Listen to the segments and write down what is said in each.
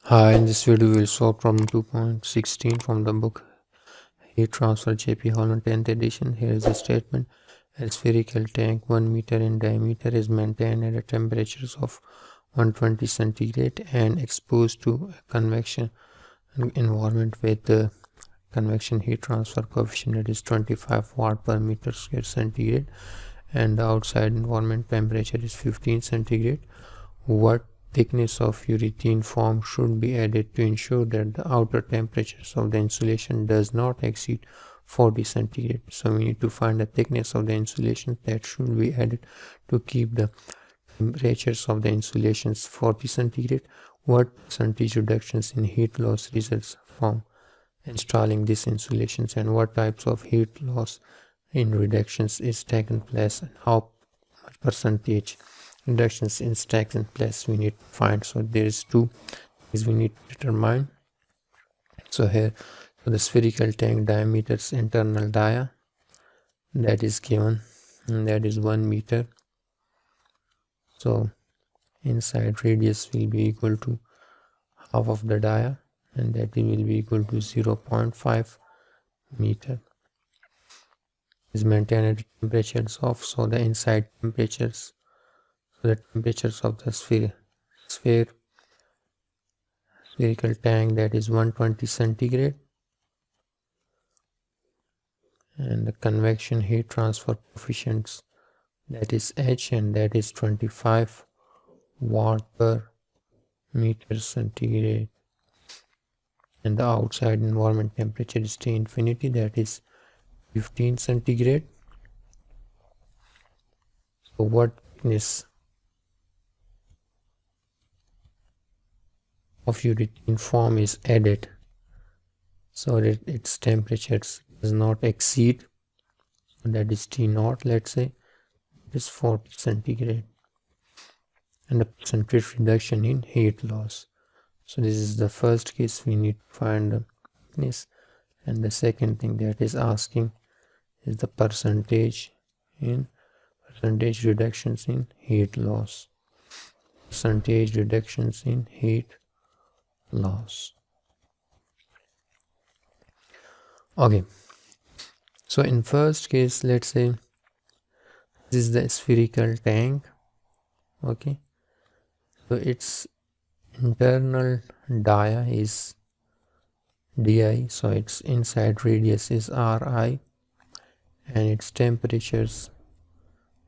Hi, in this video we'll solve problem 2.16 from the book Heat Transfer J.P.Holman 10th edition. Here is the statement. A spherical tank 1 meter in diameter is maintained at a temperatures of 120 centigrade and exposed to a convection environment with the convection heat transfer coefficient that is 25 watt per meter square centigrade, and the outside environment temperature is 15 centigrade. What thickness of urethane foam should be added to ensure that the outer temperatures of the insulation does not exceed 40 centigrade? So we need to find the thickness of the insulation that should be added to keep the temperatures of the insulations 40 centigrade. What percentage reductions in heat loss results from installing these insulations, and what types of heat loss in reductions is taken place, and how much percentage reductions in taken place we need to find. So there is two things we need to determine. So here, so the spherical tank diameters internal dia that is given, and that is 1 meter. So inside radius will be equal to half of the dia, and that will be equal to 0.5 meter. Is maintained at temperatures of, so the inside temperatures, so the temperatures of the spherical tank that is 120 centigrade, and the convection heat transfer coefficients that is H, and that is 25 watt per meter centigrade, and the outside environment temperature is T infinity, that is 15 centigrade. So what thickness of urethane foam is added so that its temperatures does not exceed, so that is T naught, let's say it is 40 centigrade, and the percentage reduction in heat loss. So this is the first case, we need to find the thickness, and the second thing that is asking is the percentage reductions in heat loss. Percentage reductions in heat loss. Okay, so in first case, let's say this is the spherical tank. Okay, so its internal dia is di, so its inside radius is ri, and its temperatures,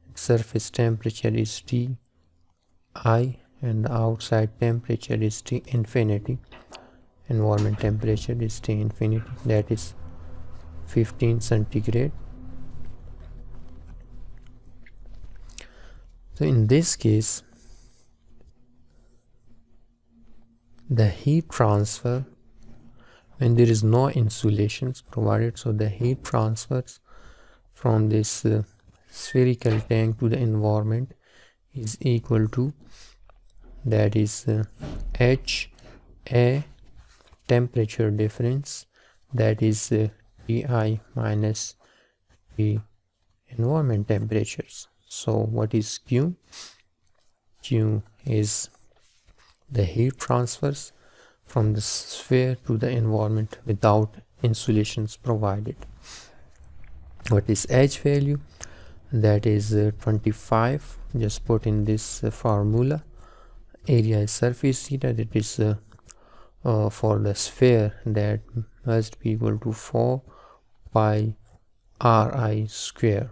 its surface temperature is Ti, and the outside temperature is T infinity. Environment temperature is T infinity, that is 15 centigrade. So in this case, the heat transfer, when there is no insulations provided, so the heat transfers from this spherical tank to the environment is equal to, that is HA temperature difference, that is Ti minus the environment temperatures. So what is Q? Q is the heat transfers from the sphere to the environment without insulations provided. What is H value? That is 25. Just put in this formula. Area is surface theta, that is for the sphere, that must be equal to 4 pi Ri square.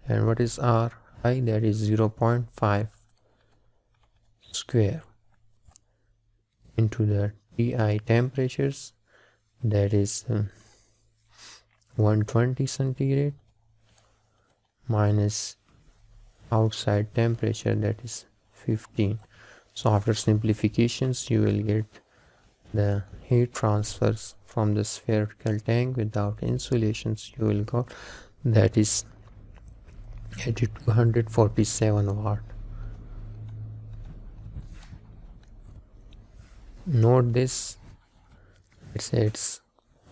And what is Ri? That is 0.5 square into the Ti temperatures, that is 120 centigrade, minus outside temperature, that is 15. So after simplifications, you will get the heat transfers from the spherical tank without insulations. You will got, that is 8247 watt. Note this, let's say it's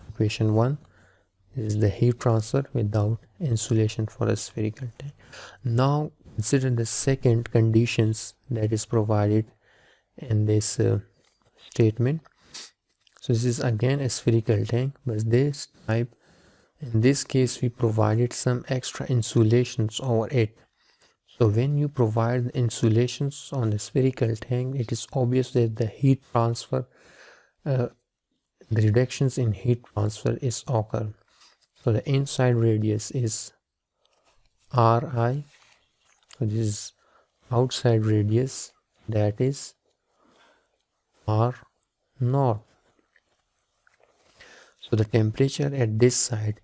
equation 1. This is the heat transfer without insulation for a spherical tank. Now consider the second conditions that is provided in this statement. So this is again a spherical tank, but this type, in this case, we provided some extra insulations over it. So when you provide insulations on the spherical tank, it is obvious that the heat transfer, the reductions in heat transfer is occur. So the inside radius is Ri. So this is outside radius, that is R naught. So the temperature at this side,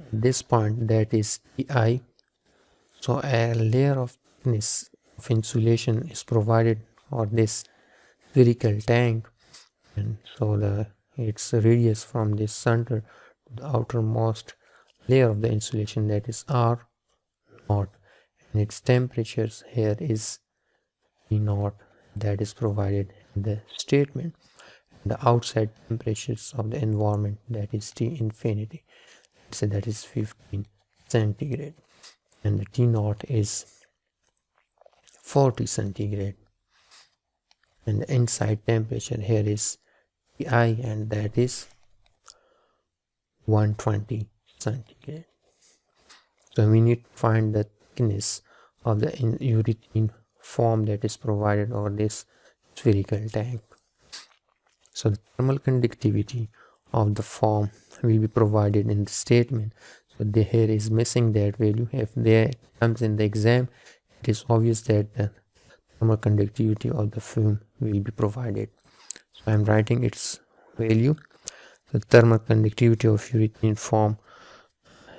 at this point, that is Ti. So a layer of thickness of insulation is provided for this spherical tank, and so its radius from this center to the outermost layer of the insulation, that is R naught, and its temperatures here is T naught, that is provided in the statement. The outside temperatures of the environment, that is T infinity, so that is 15 centigrade, and the T naught is 40 centigrade, and the inside temperature here is Ti, and that is 120 centigrade. So we need to find the thickness of the urethane foam that is provided over this spherical tank. So the thermal conductivity of the foam will be provided in the statement. So here is missing that value. If there comes in the exam, it is obvious that the thermal conductivity of the foam will be provided. So I am writing its value. The thermal conductivity of urethane foam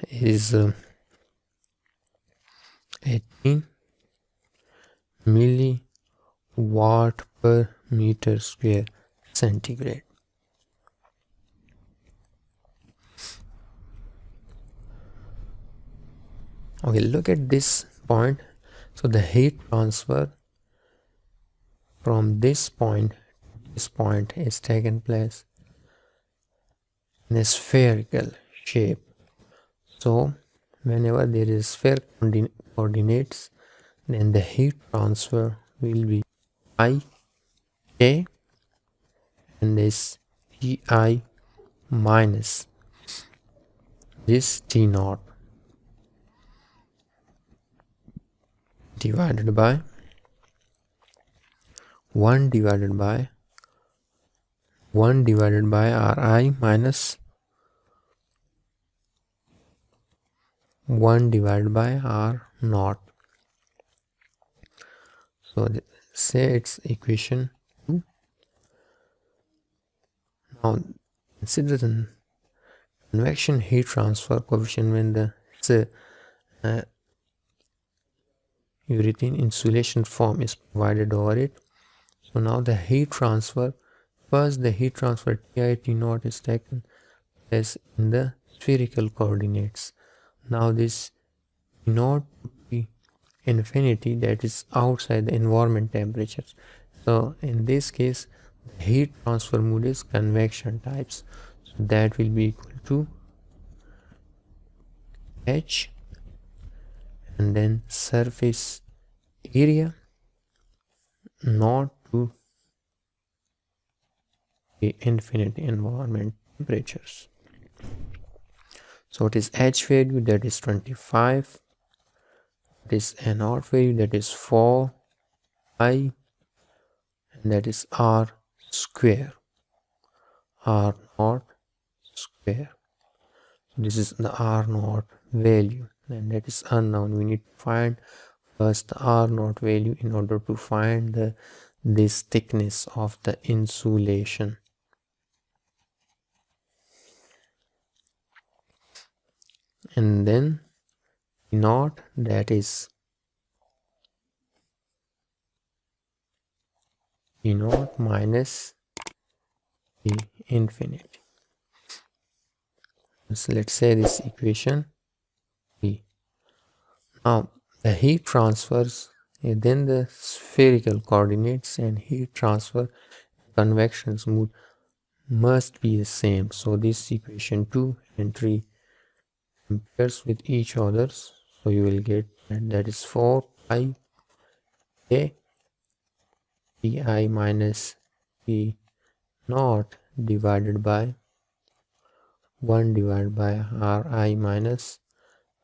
is 18 milliwatt per meter square centigrade. Okay, look at this point. So the heat transfer from this point to this point is taken place in a spherical shape. So whenever there is sphere coordinates, then the heat transfer will be I K, and this Ti minus this T naught divided by 1 divided by Ri minus 1 divided by R naught. So say it's equation 2. Now consider the convection heat transfer coefficient when the urethane insulation foam is provided over it. So now the heat transfer, first the heat transfer Ti T naught is taken place in the spherical coordinates. Now this T naught be infinity, that is outside the environment temperatures. So in this case, the heat transfer mode is convection types. So that will be equal to H and then surface area not to the infinity environment temperatures. So it is H value, that is 25. It is N naught value, that is 4 I, and that is R square, R naught square. So this is the R naught value, and that is unknown. We need to find first the R naught value in order to find this thickness of the insulation. And then T naught, that is T naught minus T infinity. So let's say this equation T. Now the heat transfers, then the spherical coordinates and heat transfer convections must be the same. So this equation 2 and 3 compares with each others. So you will get that is 4 pi K Ti minus T naught divided by 1 divided by Ri minus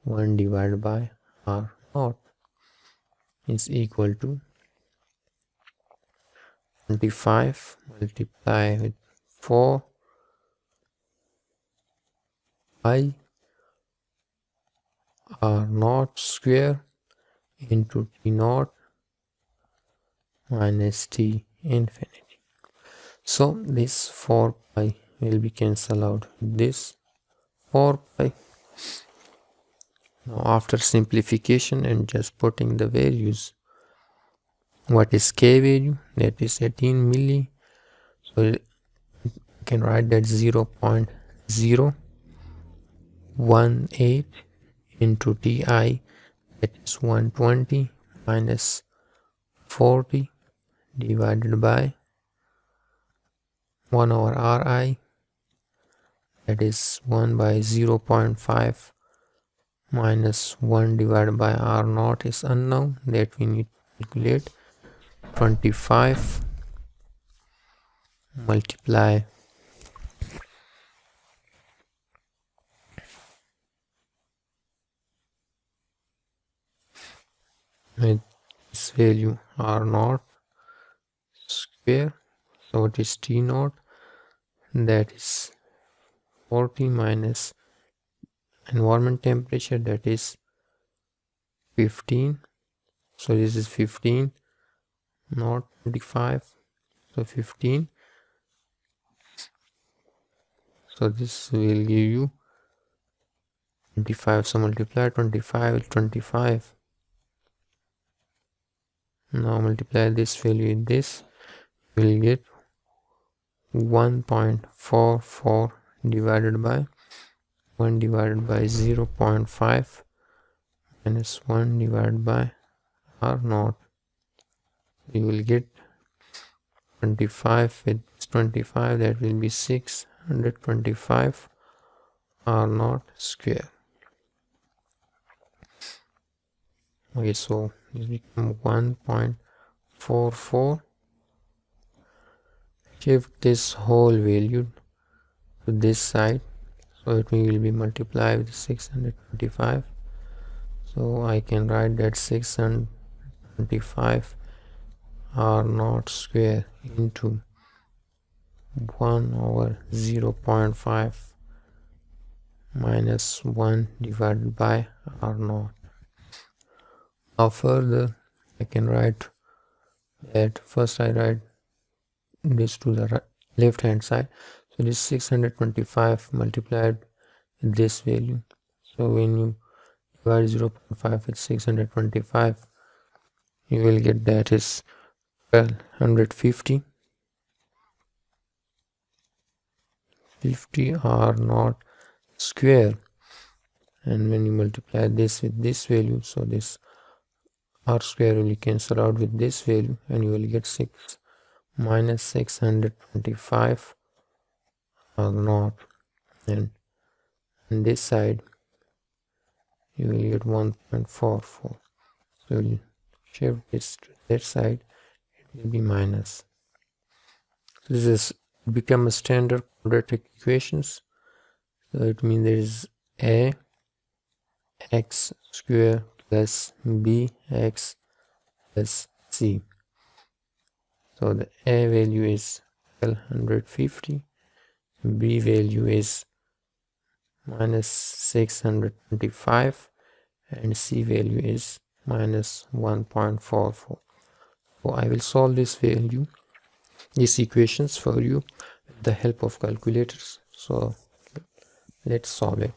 1 divided by R naught is equal to 25 multiply with 4 I R naught square into T naught minus T infinity. So this 4 pi will be cancelled out with this 4 pi. Now after simplification and just putting the values, what is K value? That is 18 milli. So you can write that 0.018 into Ti, that is 120 minus 40 divided by 1 over Ri, that is 1 by 0.5 minus 1 divided by R naught is unknown, that we need to calculate. 25 multiply with this value R naught square, so it is T naught, that is 40 minus environment temperature, that is 15, so this is 15 not 25, so 15, so this will give you 25, so multiply 25 with 25. Now multiply this value with this, you will get 1.44 divided by 1 divided by 0.5 minus 1 divided by R naught. You will get 25 with 25, that will be 625 R naught square. Okay, so this becomes 1.44. Shift this whole value to this side, so it will be multiplied with 625. So I can write that 625 R naught square into 1 over 0.5 minus 1 divided by R naught. Now further I can write that, first I write this to the left hand side, so this 625 multiplied with this value, so when you divide 0.5 with 625, you will get that is 1250 R naught square, and when you multiply this with this value, so this R square will cancel out with this value, and you will get 6 minus 625 R naught, and on this side you will get 1.44. So you shift this to that side, it will be minus. So this is become a standard quadratic equations. So it means there is a x square plus bx plus c. So the a value is 1250, b value is minus 625, and c value is minus 1.44. So I will solve this value, these equations for you with the help of calculators. So let's solve it.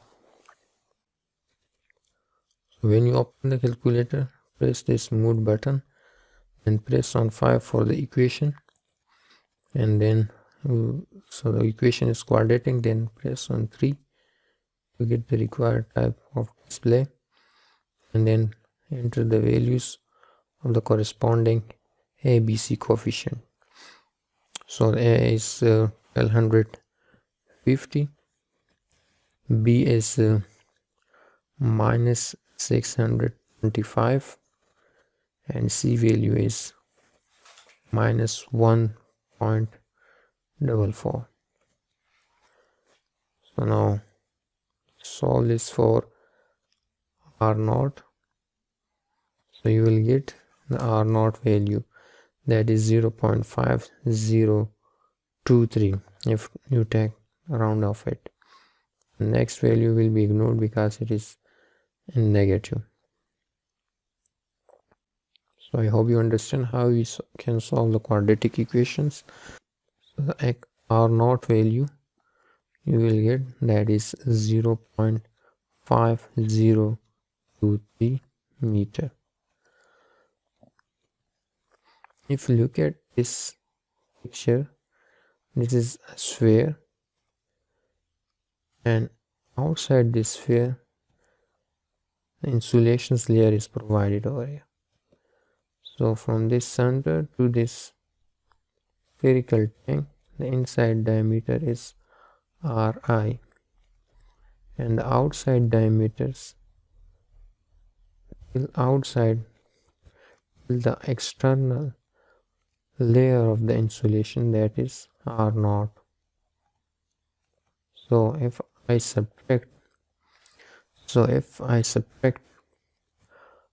So when you open the calculator, press this mode button and press on 5 for the equation, and then so the equation is quadratic, then press on 3 to get the required type of display, and then enter the values of the corresponding ABC coefficient. So A is 1250, B is minus 625, and C value is minus 1.44. So now solve this for R naught. So you will get the R naught value, that is 0.5023 if you take round of it. The next value will be ignored because it is in negative. So I hope you understand how we can solve the quadratic equations. So the R naught value you will get, that is 0.5023 meter. If you look at this picture, this is a sphere, and outside this sphere the insulations layer is provided over here. So from this center to this spherical tank, the inside diameter is Ri, and the outside diameters outside the external layer of the insulation, that is R naught. So if I subtract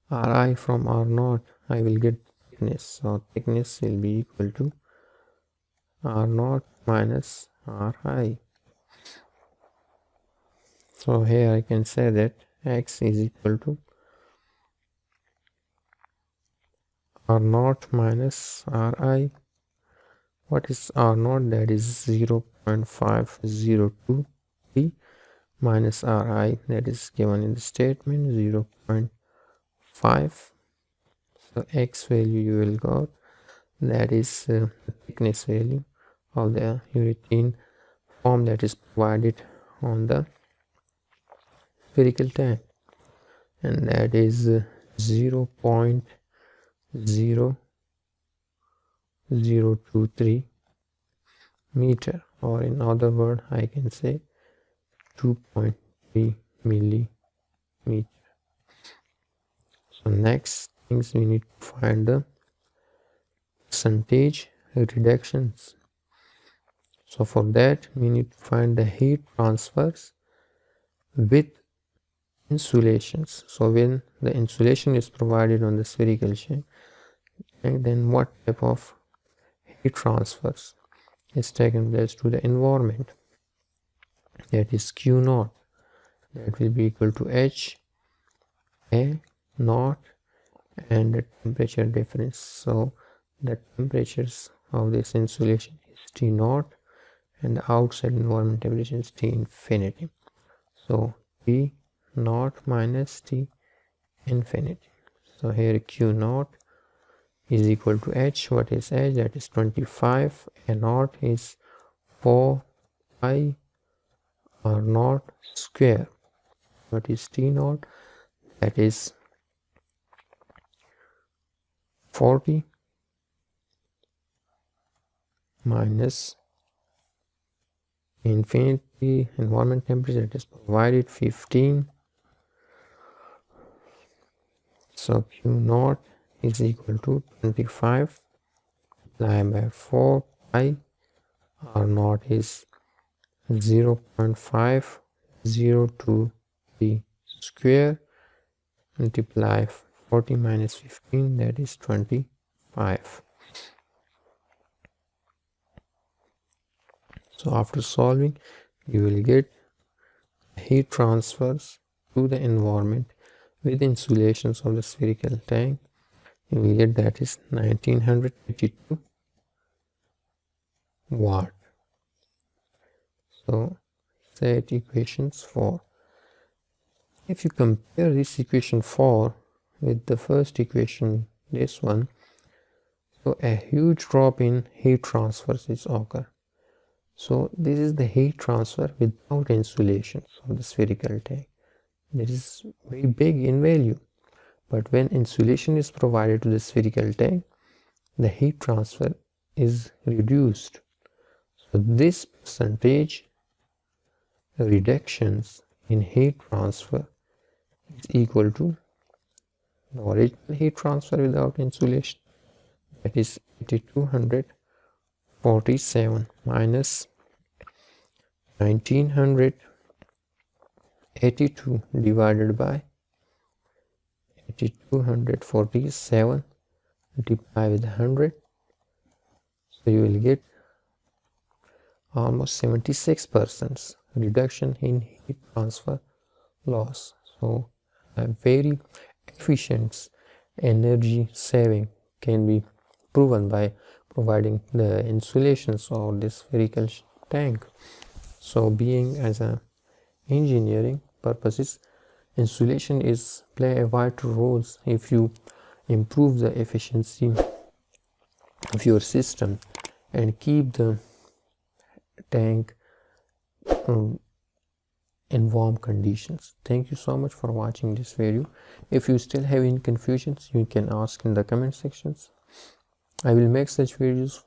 Ri from R naught, I will get thickness. So thickness will be equal to R naught minus Ri. So here I can say that X is equal to R naught minus Ri. What is R naught? That is 0.5023 minus Ri, that is given in the statement 0.5. So X value you will got, that is the thickness value of the urethane foam that is provided on the spherical tank, and that is 0.0023 meter, or in other word I can say 2.3 millimeter. So next things, we need to find the percentage reductions. So for that we need to find the heat transfers with insulations. So when the insulation is provided on the spherical shape, and then what type of heat transfers is taken place to the environment, that is Q naught, that will be equal to H A naught and the temperature difference. So the temperatures of this insulation is T naught and the outside environment temperature is T infinity. So T naught minus T infinity. So here Q naught is equal to H. What is H? That is 25. A naught is 4 pi R naught square. What is T naught? That is 40 minus infinity environment temperature, that is provided 15. So Q naught is equal to 25 multiplied by 4 pi. R naught is 0.5023 square multiply 40 minus 15, that is 25. So after solving you will get heat transfers to the environment with insulations of the spherical tank. You will get that is 1982 watt. So set equations 4. If you compare this equation 4 with the first equation, this one, so a huge drop in heat transfers is occur. So this is the heat transfer without insulation of the spherical tank. This is very big in value, but when insulation is provided to the spherical tank, the heat transfer is reduced. So this percentage reductions in heat transfer is equal to the original heat transfer without insulation, that is 8247 minus 1982 82 divided by 8247 multiply with 100, so you will get almost 76% reduction in heat transfer loss. So a very efficient energy saving can be proven by providing the insulations of this spherical tank. So being as a engineering purposes, insulation is play a vital role if you improve the efficiency of your system and keep the tank in warm conditions. Thank you so much for watching this video. If you still have any confusions, you can ask in the comment sections. I will make such videos